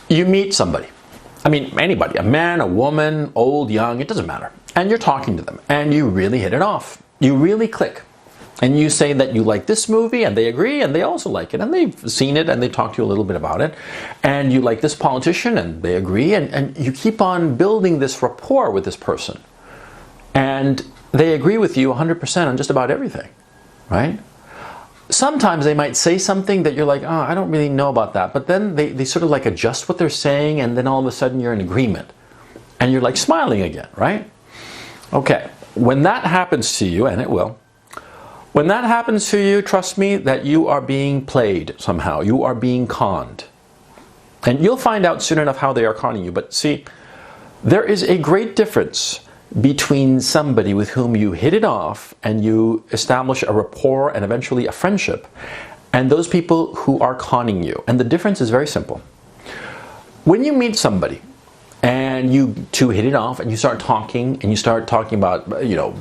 You meet somebody, I mean anybody, a man, a woman, old, young, it doesn't matter. And you're talking to them and you really hit it off. You really click. And you say that you like this movie and they agree and they also like it and they've seen it and they talk to you a little bit about it. And you like this politician and they agree, and you keep on building this rapport with this person. And they agree with you 100% on just about everything, right? Sometimes they might say something that you're like, oh, I don't really know about that. But then they sort of like adjust what they're saying, and then all of a sudden you're in agreement. And you're like smiling again, right? Okay, when that happens to you, and it will, when that happens to you, trust me that you are being played somehow. You are being conned. And you'll find out soon enough how they are conning you. But see, there is a great difference between somebody with whom you hit it off and you establish a rapport and eventually a friendship, and those people who are conning you. And the difference is very simple. When you meet somebody and you two hit it off and you start talking about, you know,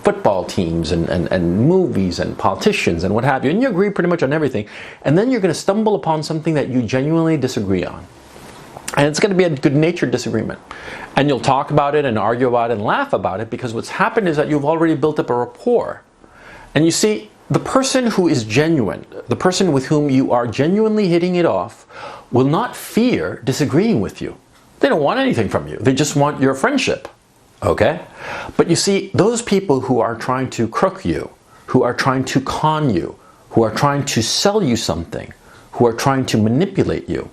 football teams and movies and politicians and what have you, and you agree pretty much on everything, and then you're going to stumble upon something that you genuinely disagree on. And it's going to be a good-natured disagreement. And you'll talk about it and argue about it and laugh about it, because what's happened is that you've already built up a rapport. And you see, the person who is genuine, the person with whom you are genuinely hitting it off, will not fear disagreeing with you. They don't want anything from you. They just want your friendship. Okay? But you see, those people who are trying to crook you, who are trying to con you, who are trying to sell you something, who are trying to manipulate you,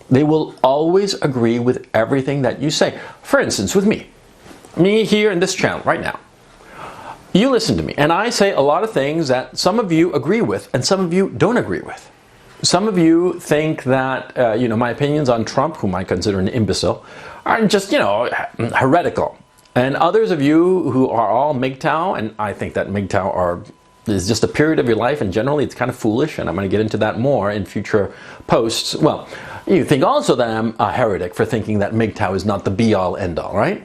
they will always agree with everything that you say. For instance, with me here in this channel right now, you listen to me and I say a lot of things that some of you agree with and some of you don't agree with. Some of you think that you know, my opinions on Trump, whom I consider an imbecile, are just, you know, heretical. And others of you who are all MGTOW, and I think that MGTOW is just a period of your life, and generally it's kind of foolish, and I'm going to get into that more in future posts. Well, you think also that I'm a heretic for thinking that MGTOW is not the be-all, end-all, right?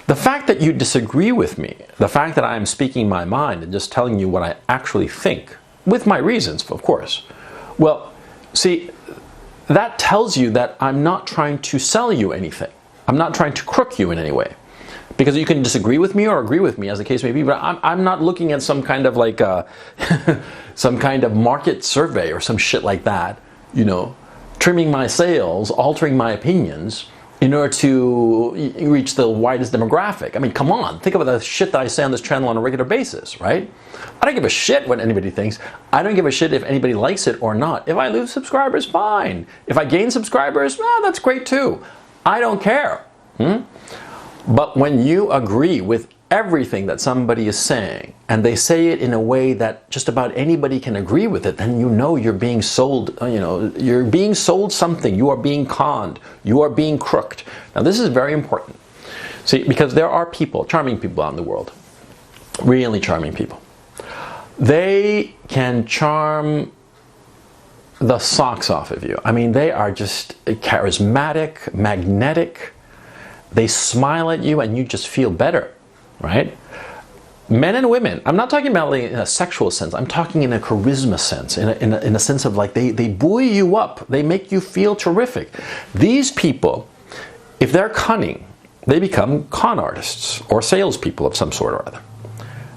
The fact that you disagree with me, the fact that I am speaking my mind and just telling you what I actually think, with my reasons, of course, well, see, that tells you that I'm not trying to sell you anything. I'm not trying to crook you in any way. Because you can disagree with me or agree with me, as the case may be, but I'm not looking at some kind of like some kind of market survey or some shit like that, you know, trimming my sails, altering my opinions in order to reach the widest demographic. I mean, come on, think about the shit that I say on this channel on a regular basis, right? I don't give a shit what anybody thinks. I don't give a shit if anybody likes it or not. If I lose subscribers, fine. If I gain subscribers, well, that's great too. I don't care. But when you agree with everything that somebody is saying, and they say it in a way that just about anybody can agree with it, then you know you're being sold, you know, you're being sold something. You are being conned. You are being crooked. Now, this is very important. See, because there are people, charming people out in the world, really charming people. They can charm the socks off of you. I mean, they are just charismatic, magnetic. They smile at you and you just feel better, right? Men and women, I'm not talking about like in a sexual sense, I'm talking in a charisma sense, in a sense of like they buoy you up, they make you feel terrific. These people, if they're cunning, they become con artists or salespeople of some sort or other.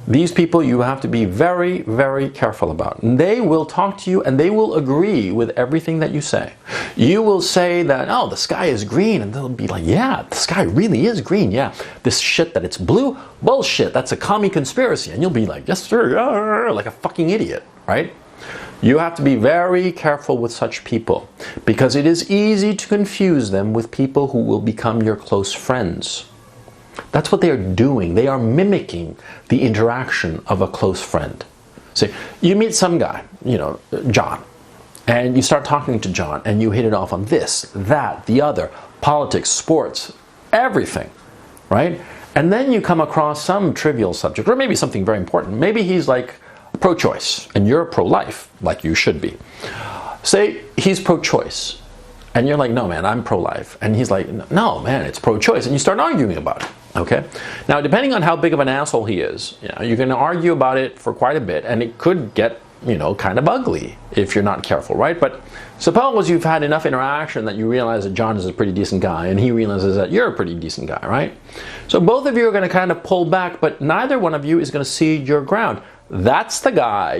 These people you have to be very, very careful about. And they will talk to you and they will agree with everything that you say. You will say that, oh, the sky is green, and they'll be like, yeah, the sky really is green, yeah. This shit that it's blue, bullshit, that's a commie conspiracy. And you'll be like, yes sir, like a fucking idiot, right? You have to be very careful with such people, because it is easy to confuse them with people who will become your close friends. That's what they are doing. They are mimicking the interaction of a close friend. See, you meet some guy, you know, John, and you start talking to John, and you hit it off on this, that, the other, politics, sports, everything, right? And then you come across some trivial subject, or maybe something very important. Maybe he's like pro-choice, and you're pro-life, like you should be. Say he's pro-choice, and you're like, no man, I'm pro-life. And he's like, no man, it's pro-choice. And you start arguing about it, okay? Now, depending on how big of an asshole he is, you know, you're gonna argue about it for quite a bit, and it could get kind of ugly if you're not careful, right? But suppose you've had enough interaction that you realize that John is a pretty decent guy and he realizes that you're a pretty decent guy, right? So both of you are going to kind of pull back, but neither one of you is going to cede your ground. That's the guy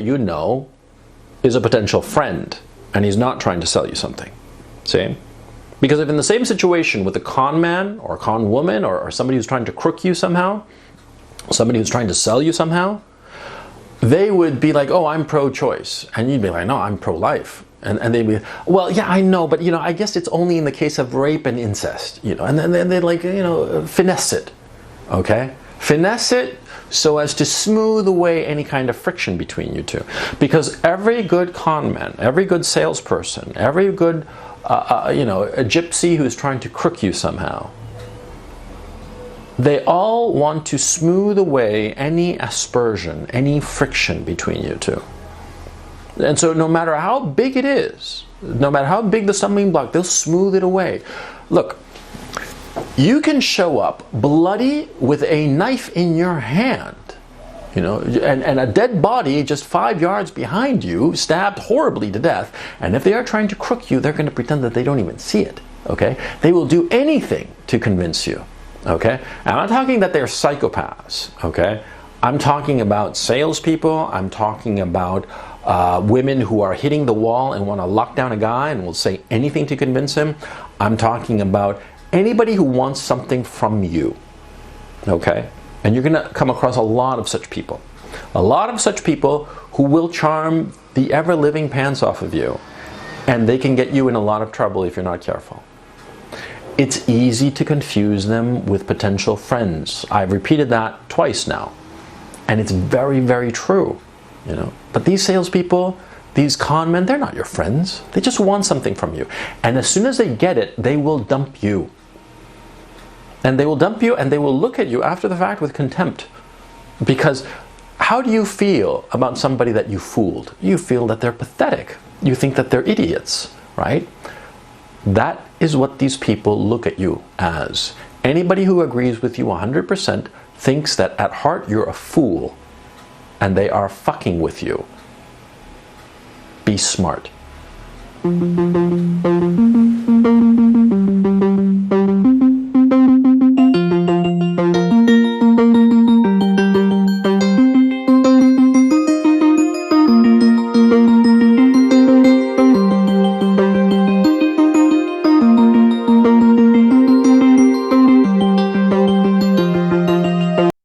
is a potential friend and he's not trying to sell you something. See? Because if in the same situation with a con man or a con woman or somebody who's trying to crook you somehow, somebody who's trying to sell you somehow, they would be like, oh, I'm pro-choice. And you'd be like, no, I'm pro-life. And they'd be, well, yeah, I know, but, I guess it's only in the case of rape and incest, and then they like, finesse it, okay? Finesse it so as to smooth away any kind of friction between you two. Because every good con man, every good salesperson, every good, a gypsy who's trying to crook you somehow, they all want to smooth away any aspersion, any friction between you two. And so no matter how big it is, no matter how big the stumbling block, they'll smooth it away. Look, you can show up bloody with a knife in your hand, and a dead body just 5 yards behind you, stabbed horribly to death. And if they are trying to crook you, they're going to pretend that they don't even see it, okay? They will do anything to convince you, okay? And I'm not talking that they're psychopaths, okay? I'm talking about salespeople. I'm talking about women who are hitting the wall and want to lock down a guy and will say anything to convince him. I'm talking about anybody who wants something from you, okay? And you're going to come across a lot of such people. A lot of such people who will charm the ever-living pants off of you. And they can get you in a lot of trouble if you're not careful. It's easy to confuse them with potential friends. I've repeated that twice now. And it's very, very true. But these salespeople, these con men, they're not your friends. They just want something from you. And as soon as they get it, they will dump you. And they will dump you and they will look at you after the fact with contempt. Because how do you feel about somebody that you fooled? You feel that they're pathetic. You think that they're idiots, right? That is what these people look at you as. Anybody who agrees with you 100% thinks that at heart you're a fool. And they are fucking with you. Be smart.